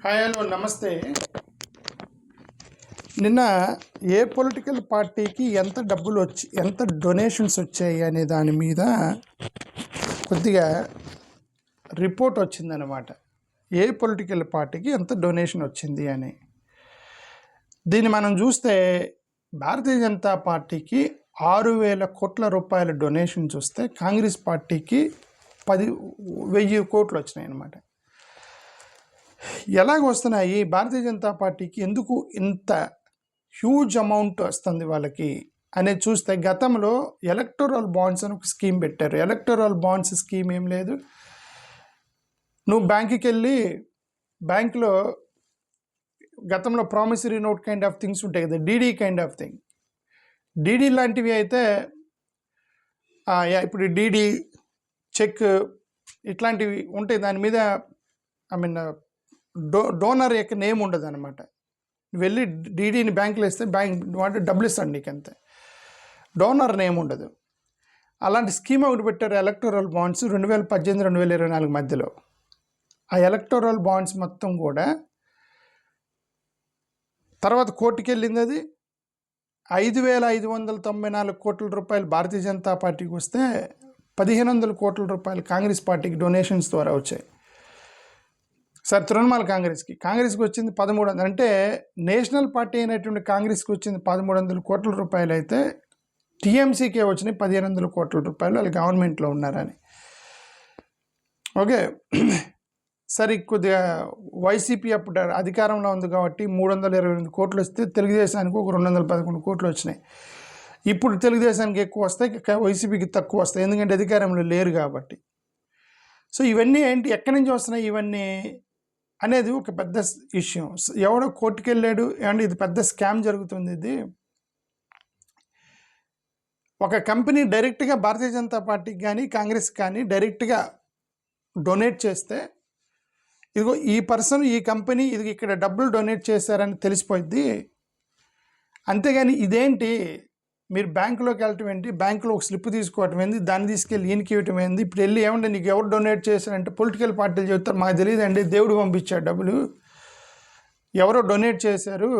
Hi hello నమస్తే. నిన్న ఏ political పార్టీకి ఎంత డొనేషన్స్ వచ్చాయి అనే దాని మీద కొద్దిగా రిపోర్ట్ వచ్చిందనమాట. ఏ పొలిటికల్ పార్టీకి ఎంత డొనేషన్ వచ్చింది అని. దీన్ని మనం చూస్తే భారతీయ జనతా పార్టీకి 6,000 కోట్ల రూపాయల డొనేషన్ చూస్తే కాంగ్రెస్ పార్టీకి 10,000 కోట్లు వచ్చినాయి అన్నమాట. ఎలాగ వస్తున్నాయి? భారతీయ జనతా పార్టీకి ఎందుకు ఇంత హ్యూజ్ అమౌంట్ వస్తుంది వాళ్ళకి అనేది చూస్తే, గతంలో ఎలక్టోరల్ బాండ్స్ అని ఒక స్కీమ్ పెట్టారు. ఎలక్టోరల్ బాండ్స్ స్కీమ్ ఏం లేదు, నువ్వు బ్యాంకుకి వెళ్ళి బ్యాంకులో గతంలో promissory note kind of things ఉంటాయి కదా, DD kind of thing. DD లాంటివి అయితే ఇప్పుడు డీడీ చెక్ ఇట్లాంటివి ఉంటాయి. దాని మీద డోనర్ యొక్క నేమ్ ఉండదు అనమాట. వెళ్ళి డీడీని బ్యాంకులో ఇస్తే బ్యాంక్ వాటి డబ్బులు ఇస్తాడు నీకు, అంతే. డోనర్ నేమ్ ఉండదు. అలాంటి స్కీమ్ ఒకటి పెట్టారు, ఎలక్టోరల్ బాండ్స్ 2018-2024 మధ్యలో. ఆ ఎలక్టోరల్ బాండ్స్ మొత్తం కూడా తర్వాత కోర్టుకి వెళ్ళింది. అది 5,594 కోట్ల రూపాయలు భారతీయ జనతా పార్టీకి వస్తే 1,500 కోట్ల రూపాయలు కాంగ్రెస్ పార్టీకి డొనేషన్స్ ద్వారా వచ్చాయి. సార్, తృణమూల్ కాంగ్రెస్కి వచ్చింది 1,300. అంటే నేషనల్ పార్టీ అయినటువంటి కాంగ్రెస్కి వచ్చింది 1,300 కోట్ల రూపాయలు అయితే టీఎంసీకే వచ్చినాయి 1,500 కోట్ల రూపాయలు. వాళ్ళు గవర్నమెంట్లో ఉన్నారని. ఓకే, సరే, కొద్దిగా వైసీపీ అప్పుడు అధికారంలో ఉంది కాబట్టి 328 కోట్లు వస్తే తెలుగుదేశానికి ఒక 211 కోట్లు వచ్చినాయి. ఇప్పుడు తెలుగుదేశానికి ఎక్కువ వస్తాయి, వైసీపీకి తక్కువ వస్తాయి, ఎందుకంటే అధికారంలో లేరు కాబట్టి. సో ఇవన్నీ ఏంటి, ఎక్కడి నుంచి వస్తున్నాయి ఇవన్నీ అనేది ఒక పెద్ద ఇష్యూ. ఎవడో కోర్టుకు వెళ్ళాడు, ఏమంటే ఇది పెద్ద స్కామ్ జరుగుతుంది. ఇది ఒక కంపెనీ డైరెక్ట్గా భారతీయ జనతా పార్టీకి కానీ కాంగ్రెస్కి కానీ డైరెక్ట్గా డొనేట్ చేస్తే, ఇదిగో ఈ పర్సన్ ఈ కంపెనీ ఇది ఇక్కడ డబ్బులు డొనేట్ చేశారని తెలిసిపోయింది. అంతేగాని ఇదేంటి మీరు బ్యాంకులోకి వెళ్ళటం ఏంటి, బ్యాంకులో ఒక స్లిప్ తీసుకోవటం ఏంది, దాన్ని తీసుకెళ్ళి ఈయనకి ఇవ్వటం ఏంది. ఇప్పుడు వెళ్ళి ఏమంటే నీకు ఎవరు డొనేట్ చేశారంటే పొలిటికల్ పార్టీలు చెప్తారు, మాకు తెలియదండి, దేవుడు పంపించాడు డబ్బులు, ఎవరో డొనేట్ చేశారు,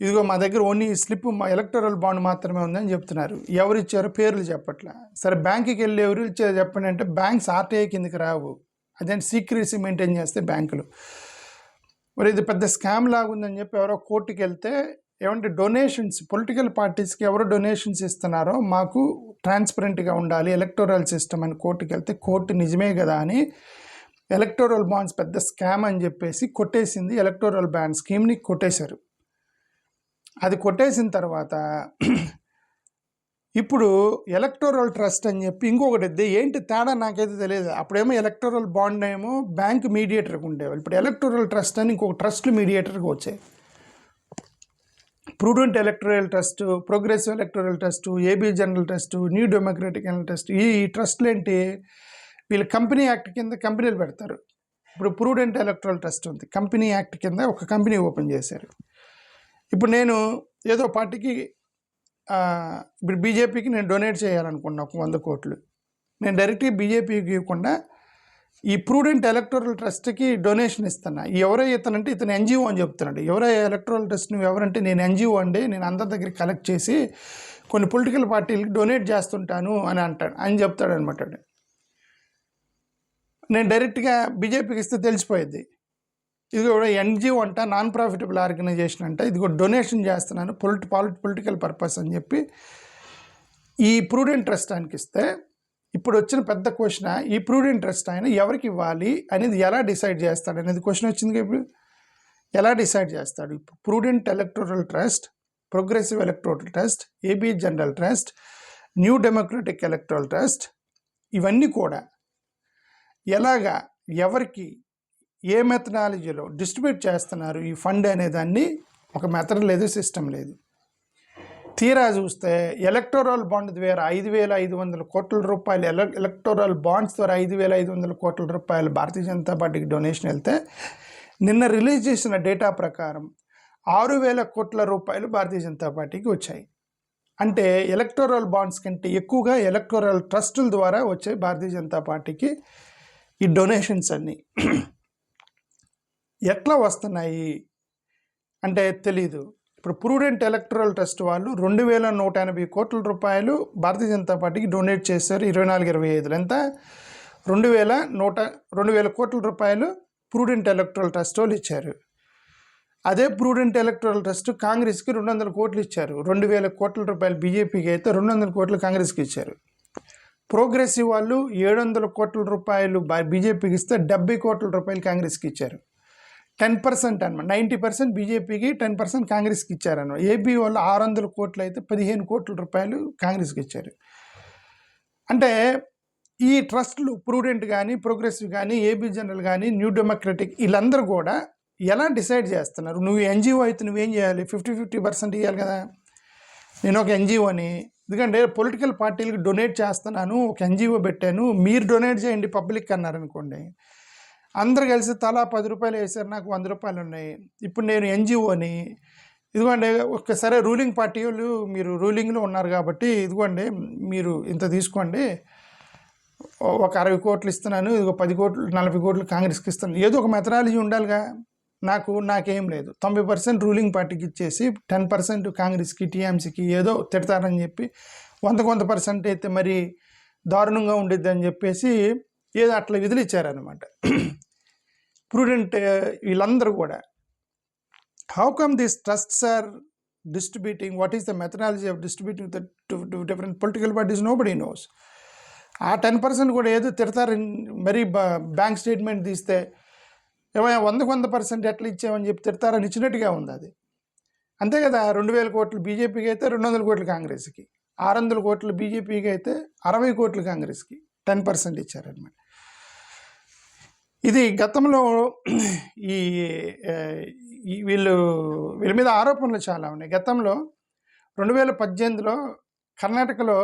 ఇదిగో మా దగ్గర ఓన్లీ స్లిప్ మా ఎలక్టోరల్ బాండ్ మాత్రమే ఉందని చెప్తున్నారు. ఎవరు ఇచ్చారో పేర్లు చెప్పట్లా. సరే, బ్యాంకుకి వెళ్ళి ఎవరు ఇచ్చారో చెప్పండి అంటే బ్యాంక్స్ ఆర్టీఐ కిందకి రావు, అదేంటి సీక్రెసీ మెయింటైన్ చేస్తే బ్యాంకులు. మరి ఇది పెద్ద స్కామ్ లాగుందని చెప్పి ఎవరో కోర్టుకి వెళ్తే, ఏమంటే డొనేషన్స్ పొలిటికల్ పార్టీస్కి ఎవరు డొనేషన్స్ ఇస్తున్నారో మాకు ట్రాన్స్పరెంట్గా ఉండాలి ఎలక్టోరల్ సిస్టమ్ అని కోర్టుకి వెళ్తే, కోర్టు నిజమే కదా అని ఎలక్టోరల్ బాండ్స్ పెద్ద స్కామ్ అని చెప్పేసి కొట్టేసింది. ఎలక్టోరల్ బాండ్ స్కీమ్ని కొట్టేశారు. అది కొట్టేసిన తర్వాత ఇప్పుడు ఎలక్టోరల్ ట్రస్ట్ అని చెప్పి ఇంకొకటి, ఏంటి తేడా నాకైతే తెలియదు. అప్పుడేమో ఎలక్టోరల్ బాండ్ ఏమో బ్యాంక్ మీడియేటర్గా ఉండేవాళ్ళు, ఇప్పుడు ఎలక్టోరల్ ట్రస్ట్ అని ఇంకొక ట్రస్ట్లు మీడియేటర్గా వచ్చాయి. Prudent electoral trust, progressive electoral trust, AB general trust, new democratic trust. ఈ ట్రస్ట్లు ఏంటి, వీళ్ళు కంపెనీ యాక్ట్ కింద కంపెనీలు పెడతారు. ఇప్పుడు ప్రూడెంట్ ఎలక్టోరల్ ట్రస్ట్ ఉంది, కంపెనీ యాక్ట్ కింద ఒక కంపెనీ ఓపెన్ చేశారు. ఇప్పుడు నేను ఏదో పార్టీకి ఇప్పుడు బీజేపీకి నేను డొనేట్ చేయాలనుకున్నా ఒక 100 కోట్లు, నేను డైరెక్ట్గా బీజేపీకి ఇవ్వకుండా ఈ ప్రూడెంట్ ఎలక్టోరల్ ట్రస్ట్కి డొనేషన్ ఇస్తున్నా. ఎవరో ఇతనంటే ఇతను ఎన్జిఓ అని చెప్తున్నాడు. ఎవరో ఎలక్టోరల్ ట్రస్ట్ నువ్వు ఎవరంటే నేను ఎన్జిఓ అండి, నేను అందరి దగ్గర కలెక్ట్ చేసి కొన్ని పొలిటికల్ పార్టీలకి డొనేట్ చేస్తుంటాను అని చెప్తాడు అనమాట. నేను డైరెక్ట్గా బీజేపీకి ఇస్తే తెలిసిపోయింది, ఇది కూడా ఎన్జిఓ అంట, నాన్ ప్రాఫిటబుల్ ఆర్గనైజేషన్ అంట, ఇది కూడా డొనేషన్ చేస్తున్నాను పొలిటికల్ పర్పస్ అని చెప్పి ఈ ప్రూడెంట్ ట్రస్ట్ ఆయనకి ఇస్తే, ఇప్పుడు వచ్చిన పెద్ద క్వశ్చన్, ఈ ప్రూడెంట్ ట్రస్ట్ ఆయన ఎవరికి ఇవ్వాలి అనేది ఎలా డిసైడ్ చేస్తాడు అనేది క్వశ్చన్ వచ్చింది. ఇప్పుడు ఎలా డిసైడ్ చేస్తాడు? ఇప్పుడు prudent electoral trust, progressive electoral trust, AB general trust, new democratic electoral trust, ఇవన్నీ కూడా ఎలాగా ఎవరికి ఏ మెథడాలజీలో డిస్ట్రిబ్యూట్ చేస్తున్నారు ఈ ఫండ్ అనేదాన్ని ఒక మెథడ్ లేదు, సిస్టమ్ లేదు. తీరా చూస్తే ఎలక్టోరల్ బాండ్ ద్వారా 5,500 కోట్ల రూపాయలు ఎలక్టోరల్ బాండ్స్ ద్వారా 5,500 కోట్ల రూపాయలు భారతీయ జనతా పార్టీకి డొనేషన్ వెళ్తే, నిన్న రిలీజ్ చేసిన డేటా ప్రకారం 6,000 కోట్ల రూపాయలు భారతీయ జనతా పార్టీకి వచ్చాయి. అంటే ఎలక్టోరల్ బాండ్స్ కంటే ఎక్కువగా ఎలక్టోరల్ ట్రస్టుల ద్వారా వచ్చాయి భారతీయ జనతా పార్టీకి ఈ డొనేషన్స్ అన్నీ. ఎట్లా వస్తున్నాయి అంటే తెలీదు. ఇప్పుడు ప్రూడెంట్ ఎలక్టరల్ ట్రస్ట్ వాళ్ళు 2180 కోట్ల రూపాయలు భారతీయ జనతా పార్టీకి డొనేట్ చేశారు 24-25 ఎంత 2000 కోట్ల రూపాయలు ప్రూడెంట్ ఎలక్టరల్ ట్రస్ట్ వాళ్ళు ఇచ్చారు. అదే ప్రూడెంట్ ఎలక్టరల్ ట్రస్ట్ కాంగ్రెస్కి 200 కోట్లు ఇచ్చారు. 2000 కోట్ల రూపాయలు బీజేపీకి అయితే 200 కోట్లు కాంగ్రెస్కి ఇచ్చారు. ప్రోగ్రెసివ్ వాళ్ళు 700 కోట్ల రూపాయలు బీజేపీకి ఇస్తే 70 కోట్ల రూపాయలు కాంగ్రెస్కి ఇచ్చారు. 10% అనమాట, 90% బీజేపీకి 10% కాంగ్రెస్కి ఇచ్చారన్నమాట. ఏపీ వాళ్ళు 600 కోట్లు అయితే 15 కోట్ల రూపాయలు కాంగ్రెస్కి ఇచ్చారు. అంటే ఈ ట్రస్టులు ప్రూడెంట్ కానీ, ప్రోగ్రెసివ్ కానీ, ఏపీ జనరల్ కానీ, న్యూ డెమోక్రటిక్ వీళ్ళందరూ కూడా ఎలా డిసైడ్ చేస్తున్నారు? నువ్వు ఎన్జిఓ అయితే నువ్వేం చేయాలి? 50% ఇవ్వాలి కదా. నేను ఒక ఎన్జిఓని, ఎందుకంటే పొలిటికల్ పార్టీలకు డొనేట్ చేస్తున్నాను, ఒక ఎన్జిఓ పెట్టాను, మీరు డొనేట్ చేయండి పబ్లిక్ అన్నారనుకోండి, అందరు కలిసి తలా 10 రూపాయలు వేసారు, నాకు 100 రూపాయలు ఉన్నాయి. ఇప్పుడు నేను ఎన్జిఓని, ఇదిగోండి ఒక్కసారి రూలింగ్ పార్టీ వాళ్ళు, మీరు రూలింగ్లో ఉన్నారు కాబట్టి ఇదిగోండి మీరు ఇంత తీసుకోండి, ఒక 60 కోట్లు ఇస్తున్నాను, ఇదిగో 10 కోట్లు 40 కోట్లు కాంగ్రెస్కి ఇస్తున్నాను. ఏదో ఒక మెథడాలజీ ఉండాలిగా. నాకేం లేదు, 90% రూలింగ్ పార్టీకి ఇచ్చేసి 10% కాంగ్రెస్కి, టీఎంసీకి ఏదో తిడతారని చెప్పి 100% అయితే మరి దారుణంగా ఉండిద్ది అని చెప్పేసి ఏదో అట్లా విధులు ఇచ్చారనమాట. ప్రూడెంట్ వీళ్ళందరూ కూడా. How come these trusts are distributing? What is the methodology of distributing to different political parties? Nobody knows. ఆ 10% కూడా ఏదో తిడతారని మరి బ్యాంక్ స్టేట్మెంట్ తీస్తే ఏమైనా 100% ఎట్లా ఇచ్చామని చెప్పి తిడతారని ఇచ్చినట్టుగా ఉంది అది. అంతే కదా. 2000 కోట్లు బీజేపీకి అయితే 200 కోట్లు కాంగ్రెస్కి, 600 కోట్లు బీజేపీకి అయితే 60 కోట్లు కాంగ్రెస్కి 10% ఇచ్చారనమాట. ఇది గతంలో వీళ్ళ మీద ఆరోపణలు చాలా ఉన్నాయి. గతంలో 2018లో కర్ణాటకలో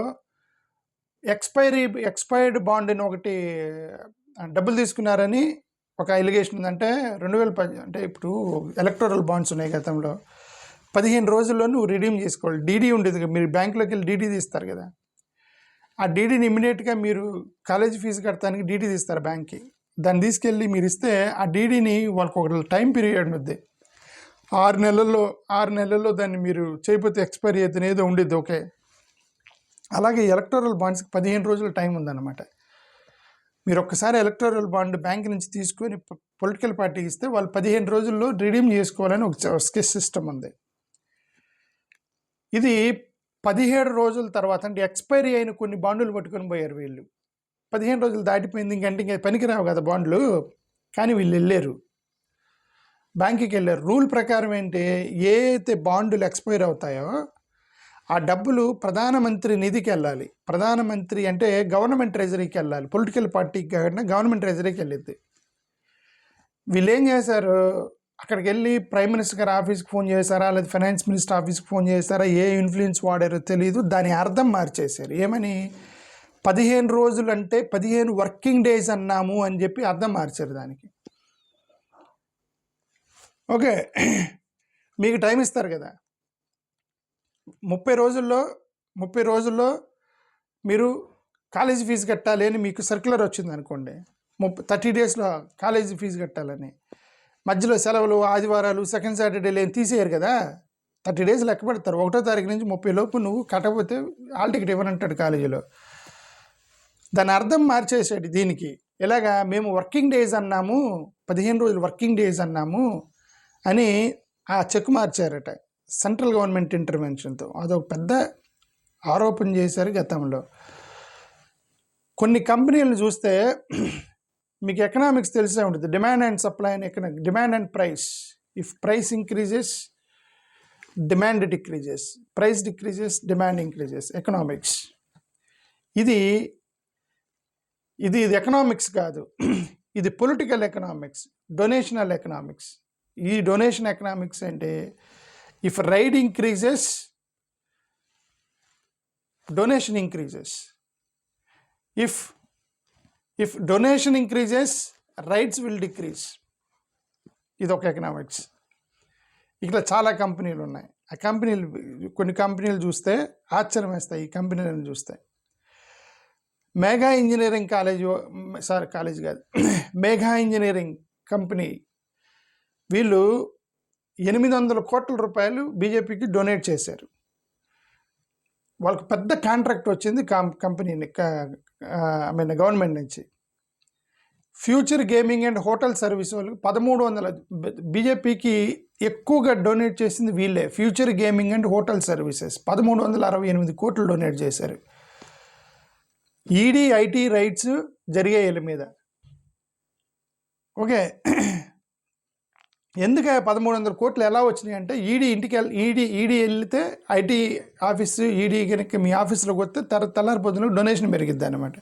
ఎక్స్పైర్డ్ బాండ్ అని ఒకటి డబ్బులు తీసుకున్నారని ఒక ఎలిగేషన్ ఉంది. అంటే 2010 అంటే ఇప్పుడు ఎలక్టోరల్ బాండ్స్ ఉన్నాయి, గతంలో 15 రోజుల్లో నువ్వు రిడీమ్ చేసుకోవాలి. డీడీ ఉండేది కదా, మీరు బ్యాంకులోకి వెళ్ళి డీడీ తీస్తారు కదా, ఆ డీడీని ఇమీడియట్గా మీరు కాలేజీ ఫీజు కట్టడానికి డీడీ తీస్తారు బ్యాంక్కి. దాన్ని తీసుకెళ్ళి మీరు ఇస్తే ఆ డీడీని వాళ్ళకి ఒక టైం పీరియడ్ ఉంది, 6 నెలల్లో దాన్ని మీరు చేయకపోతే ఎక్స్పైరీ అయితే ఏదో ఉండేది. ఓకే, అలాగే ఎలక్టోరల్ బాండ్స్కి 15 రోజుల టైం ఉందన్నమాట. మీరు ఒక్కసారి ఎలక్టోరల్ బాండ్ బ్యాంక్ నుంచి తీసుకొని పొలిటికల్ పార్టీకి ఇస్తే వాళ్ళు 15 రోజుల్లో రిడీమ్ చేసుకోవాలని ఒక సిస్టమ్ ఉంది. ఇది 17 రోజుల తర్వాత, అంటే ఎక్స్పైరీ అయిన కొన్ని బాండ్లు పట్టుకొని పోయారు వీళ్ళు. 15 రోజులు దాటిపోయింది, ఇంకా పనికిరావు కదా బాండ్లు, కానీ వీళ్ళు వెళ్ళారు, బ్యాంకుకి వెళ్ళారు. రూల్ ప్రకారం ఏంటి, ఏ అయితే బాండ్లు ఎక్స్పైర్ అవుతాయో ఆ డబ్బులు ప్రధానమంత్రి నిధికి వెళ్ళాలి. ప్రధానమంత్రి అంటే గవర్నమెంట్ ట్రెజరీకి వెళ్ళాలి, పొలిటికల్ పార్టీకి కాకుండా గవర్నమెంట్ ట్రెజరీకి వెళ్ళిద్ది. వీళ్ళు ఏం చేశారు, అక్కడికి వెళ్ళి ప్రైమ్ మినిస్టర్ గారి ఆఫీస్కి ఫోన్ చేశారా, లేదా ఫైనాన్స్ మినిస్టర్ ఆఫీస్కి ఫోన్ చేశారా, ఏ ఇన్ఫ్లుయెన్స్ వాడారో తెలియదు, దాని అర్థం మార్చేశారు. ఏమని, 15 రోజులు అంటే 15 వర్కింగ్ డేస్ అన్నాము అని చెప్పి అర్థం మార్చారు దానికి. ఓకే, మీకు టైం ఇస్తారు కదా, 30 రోజుల్లో మీరు కాలేజీ ఫీజు కట్టాలి అని మీకు సర్క్యులర్ వచ్చింది అనుకోండి, 30 డేస్లో కాలేజీ ఫీజు కట్టాలని. మధ్యలో సెలవులు, ఆదివారాలు, సెకండ్ సాటర్డేలు ఏం తీసేయరు కదా, 30 డేస్ లెక్క పెడతారు. 1వ తారీఖు నుంచి 30 లోపు నువ్వు కట్టకపోతే హాల్ టికెట్ ఇవ్వనంటాడు కాలేజీలో. దాని అర్థం మార్చేసాడు దీనికి. ఇలాగా మేము వర్కింగ్ డేస్ అన్నాము, 15 రోజులు వర్కింగ్ డేస్ అన్నాము అని ఆ చెక్ మార్చారట సెంట్రల్ గవర్నమెంట్ ఇంటర్వెన్షన్తో. అదొక పెద్ద ఆరోపణ చేశారు గతంలో. కొన్ని కంపెనీలను చూస్తే మీకు ఎకనామిక్స్ తెలిసే ఉంటుంది, demand and supply and economic, demand and price. If price increases demand decreases, price decreases demand increases, economics. ఇది ఎకనామిక్స్ కాదు, ఇది పొలిటికల్ ఎకనామిక్స్, డొనేషనల్ ఎకనామిక్స్. ఈ డొనేషన్ ఎకనామిక్స్ అంటే if rate increases, donation increases. If donation increases, rights will decrease. ఇది ఒక economics. ఇక్కడ చాలా కంపెనీలు ఉన్నాయి. ఆ కొన్ని కంపెనీలు చూస్తే ఆశ్చర్యం వేస్తాయి. ఈ కంపెనీలను చూస్తే మేఘా ఇంజనీరింగ్ కాలేజ్ కాదు, మేఘా ఇంజనీరింగ్ కంపెనీ వీళ్ళు 800 కోట్ల రూపాయలు బీజేపీకి డొనేట్ చేశారు. వాళ్ళకు పెద్ద కాంట్రాక్ట్ వచ్చింది కంపెనీని గవర్నమెంట్ నుంచి. Future gaming and hotel service వాళ్ళకి 1300 బీజేపీకి ఎక్కువగా డొనేట్ చేసింది వీళ్ళే. Future gaming and hotel services 1368 కోట్లు డొనేట్ చేశారు. ఈడీ ఐటీ రైట్స్ జరిగే వీళ్ళ మీద. ఓకే, ఎందుకు 1300 కోట్లు ఎలా వచ్చినాయి అంటే ఈడీ వెళ్తే ఐటీ ఆఫీసు ఈడీ కనుక మీ ఆఫీసులోకి వస్తే తెల్లారి పొద్దున డొనేషన్ పెరిగిద్ది అనమాట.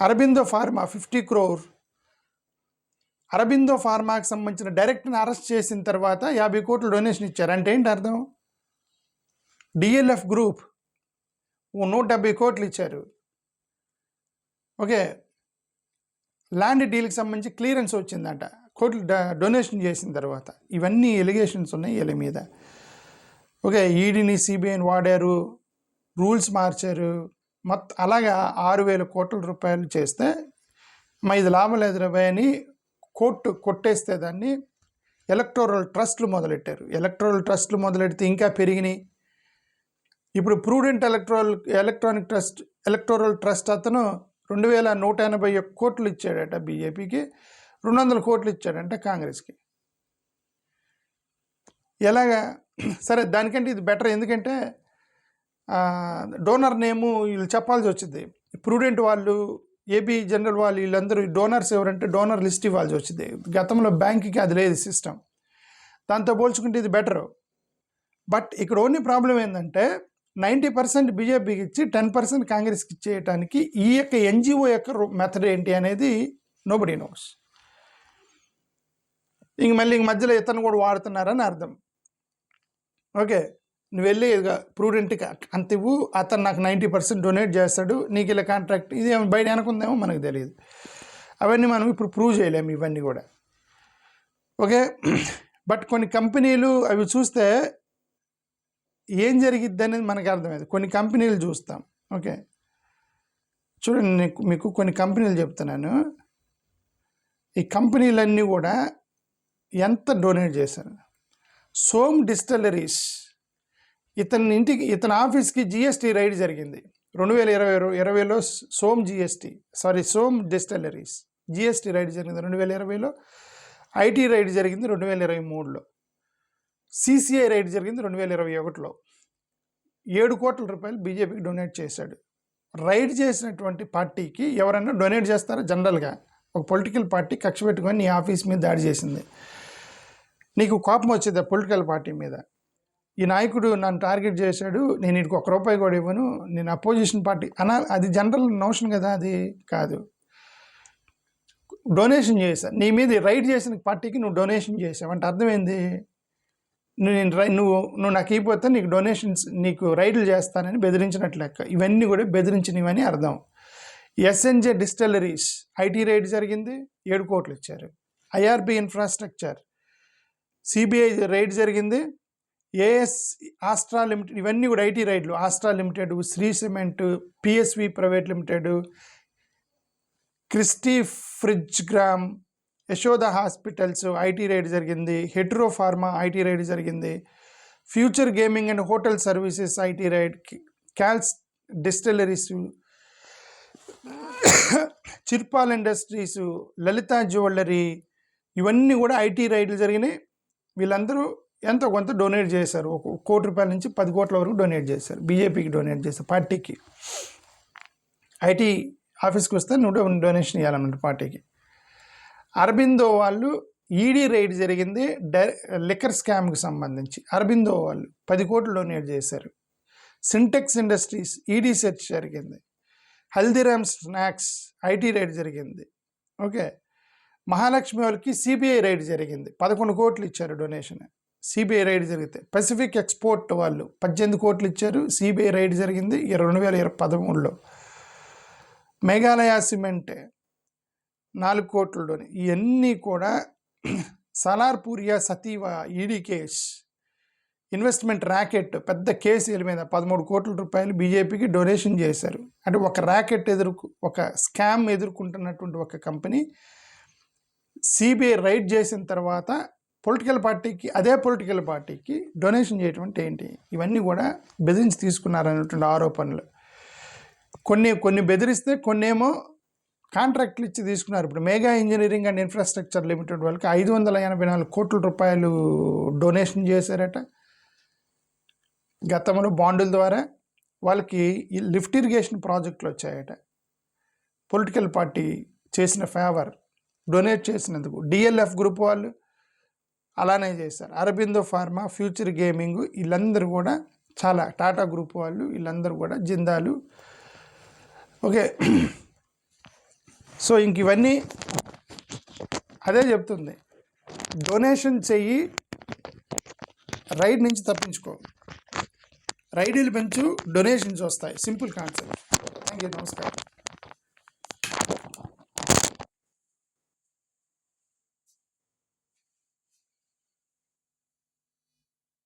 Aurobindo pharma 50 crore. అరబిందో ఫార్మాకి సంబంధించిన డైరెక్టర్ని అరెస్ట్ చేసిన తర్వాత 50 కోట్లు డొనేషన్ ఇచ్చారు. అంటే ఏంటి అర్థం? డిఎల్ఎఫ్ గ్రూప్ 170 కోట్లు ఇచ్చారు. ఓకే, ల్యాండ్ డీల్కి సంబంధించి క్లియరెన్స్ వచ్చిందంట కోట్లు డొనేషన్ చేసిన తర్వాత. ఇవన్నీ ఎలిగేషన్స్ ఉన్నాయి వీళ్ళ మీద. ఓకే, ఈడీని సిబిఐని వాడారు, రూల్స్ మార్చారు, మొత్తం అలాగా 6,000 కోట్ల రూపాయలు చేస్తే ఇది లాభం లేదు రబాయ్ అని కోర్టు కొట్టేస్తే దాన్ని ఎలక్టోరల్ ట్రస్ట్లు మొదలెట్టారు. ఎలక్టోరల్ ట్రస్ట్లు మొదలెడితే ఇంకా పెరిగినాయి. ఇప్పుడు ప్రూడెంట్ ఎలక్టోరల్ ట్రస్ట్ అతను 2,181 కోట్లు ఇచ్చాడట బీజేపీకి, 200 కోట్లు ఇచ్చాడంట కాంగ్రెస్కి. ఎలాగా? సరే, దానికంటే ఇది బెటర్. ఎందుకంటే డోనర్ నేము వీళ్ళు చెప్పాల్సి వచ్చింది. ప్రూడెంట్ వాళ్ళు, ఏపీ జనరల్ వాళ్ళు, వీళ్ళందరూ డోనర్స్ ఎవరంటే డోనర్ లిస్ట్ ఇవ్వాల్సి వచ్చింది. గతంలో బ్యాంకుకి అది లేదు సిస్టమ్. దాంతో పోల్చుకుంటే ఇది బెటరు. బట్ ఇక్కడ ఓన్లీ ప్రాబ్లం ఏంటంటే 90% బీజేపీకి ఇచ్చి 10% కాంగ్రెస్కి ఇచ్చేయటానికి ఈ యొక్క ఎన్జిఓ యొక్క మెథడ్ ఏంటి అనేది నోబడీ నోస్. మళ్ళీ మధ్యలో ఇతను కూడా వాడుతున్నారని అర్థం. ఓకే, నువ్వు వెళ్ళి ప్రూడెంట్గా అంత ఇవ్వు, అతను నాకు 90% డొనేట్ చేస్తాడు, నీకు ఇలా కాంట్రాక్ట్, ఇదేమో బయట అనుకుందేమో మనకు తెలియదు. అవన్నీ మనం ఇప్పుడు ప్రూవ్ చేయలేము ఇవన్నీ కూడా. ఓకే, బట్ కొన్ని కంపెనీలు అవి చూస్తే ఏం జరిగిద్ది అనేది మనకు అర్థమైంది. కొన్ని కంపెనీలు చూస్తాం. ఓకే, చూడండి, మీకు కొన్ని కంపెనీలు చెప్తున్నాను. ఈ కంపెనీలన్నీ కూడా ఎంత డొనేట్ చేశారు. సోమ్ డిస్టిలరీస్, ఇతని ఆఫీస్కి జిఎస్టీ రైడ్ జరిగింది 2020లో. సోమ్ డిస్టిలరీస్ జిఎస్టీ రైడ్ జరిగింది 2020లో. ఐటీ రైడ్ జరిగింది 2023లో. సిసిఐ రైడ్ జరిగింది 2021లో. 7 కోట్ల రూపాయలు బీజేపీకి డొనేట్ చేశాడు. రైడ్ చేసినటువంటి పార్టీకి ఎవరైనా డొనేట్ చేస్తారా? జనరల్గా ఒక పొలిటికల్ పార్టీ కక్ష పెట్టుకొని నీ ఆఫీస్ మీద దాడి చేసింది, నీకు కోపం వచ్చేది ఆ పొలిటికల్ పార్టీ మీద. ఈ నాయకుడు నన్ను టార్గెట్ చేశాడు, నేను ఇటుకు ₹1 కూడా ఇవ్వను, నేను అపోజిషన్ పార్టీ అది జనరల్ నోషన్ కదా. అది కాదు. డొనేషన్ చేశా, నీ మీద రైడ్ చేసిన పార్టీకి నువ్వు డొనేషన్ చేసావు అంటే అర్థమైంది, నువ్వు నాకు ఇవ్వకపోతే నీకు డొనేషన్స్, నీకు రైడ్లు చేస్తానని బెదిరించినట్లు లెక్క. ఇవన్నీ కూడా బెదిరించినవని అర్థం. ఎస్ఎన్జే డిస్టిలరీస్ ఐటీ రైడ్ జరిగింది, 7 కోట్లు ఇచ్చారు. ఐఆర్బి ఇన్ఫ్రాస్ట్రక్చర్ సిబిఐ రైడ్ జరిగింది. ఏఎస్ ఆస్ట్రా లిమిటెడ్, ఇవన్నీ కూడా ఐటీ రైడ్లు. Astra limited, Shri cement, PSV private limited, Christy Friedgram, Yashoda hospitals IT raid జరిగింది. హెట్రో ఫార్మా ఐటీ రైడ్ జరిగింది. Future gaming and hotel services IT raid. Cals distilleries, Chirpal industries, Lalitha jewellery, ఇవన్నీ కూడా IT రైడ్లు జరిగినాయి. వీళ్ళందరూ ఎంతో కొంత డొనేట్ చేశారు. ₹1 కోటి నుంచి 10 కోట్ల వరకు డొనేట్ చేశారు. బీజేపీకి డొనేట్ చేశారు, పార్టీకి. ఐటీ ఆఫీస్కి వస్తే నువ్వు డొనేషన్ ఇవ్వాలన్నమాట పార్టీకి. అరబిందో వాళ్ళు ఈడీ రైడ్ జరిగింది లిక్కర్ స్కామ్కి సంబంధించి. అరబిందో వాళ్ళు 10 కోట్లు డొనేట్ చేశారు. సింటెక్స్ ఇండస్ట్రీస్ ఈడీ సెర్చ్ జరిగింది. హల్దీరామ్ స్నాక్స్ ఐటీ రైడ్ జరిగింది. ఓకే, మహాలక్ష్మి వాళ్ళకి సిబిఐ రైడ్ జరిగింది, 11 కోట్లు ఇచ్చారు డొనేషన్. సిబిఐ రైడ్ జరిగితే పసిఫిక్ ఎక్స్పోర్ట్ వాళ్ళు 18 కోట్లు ఇచ్చారు. సిబిఐ రైడ్ జరిగింది 2013లో. మేఘాలయ సిమెంట్ 4 కోట్లలోని. ఇవన్నీ కూడా సలార్పూరియా సతీవా ఈడీ కేస్, ఇన్వెస్ట్మెంట్ ర్యాకెట్, పెద్ద కేసు వీళ్ళ మీద 13 కోట్ల రూపాయలు బీజేపీకి డొనేషన్ చేశారు. అంటే ఒక ర్యాకెట్ ఒక స్కామ్ ఎదుర్కొంటున్నటువంటి ఒక కంపెనీ సిబిఐ రైడ్ చేసిన తర్వాత పొలిటికల్ పార్టీకి, అదే పొలిటికల్ పార్టీకి డొనేషన్ చేయటం అంటే ఏంటి? ఇవన్నీ కూడా బెదిరించి తీసుకున్నారనేటువంటి ఆరోపణలు. కొన్ని బెదిరిస్తే కొన్నేమో కాంట్రాక్ట్లు ఇచ్చి తీసుకున్నారు. ఇప్పుడు mega engineering and infrastructure limited వాళ్ళకి 584 కోట్ల రూపాయలు డొనేషన్ చేశారట గతంలో బాండుల ద్వారా. వాళ్ళకి లిఫ్ట్ ఇరిగేషన్ ప్రాజెక్టులు వచ్చాయట. పొలిటికల్ పార్టీ చేసిన ఫేవర్, డొనేట్ చేసినందుకు. డిఎల్ఎఫ్ గ్రూప్ వాళ్ళు అలానే చేశారు. అరబిందో ఫార్మా, ఫ్యూచర్ గేమింగ్, వీళ్ళందరూ కూడా చాలా, టాటా గ్రూప్ వాళ్ళు వీళ్ళందరూ కూడా, జిందాలు. ఓకే, సో ఇంక ఇవన్నీ అదే చెప్తుంది, డొనేషన్ చెయ్యి, రైడ్ నుంచి తప్పించుకో. రైడీలు పెంచు, డొనేషన్స్ వస్తాయి. Simple concept. థ్యాంక్ యూ, నమస్కారం.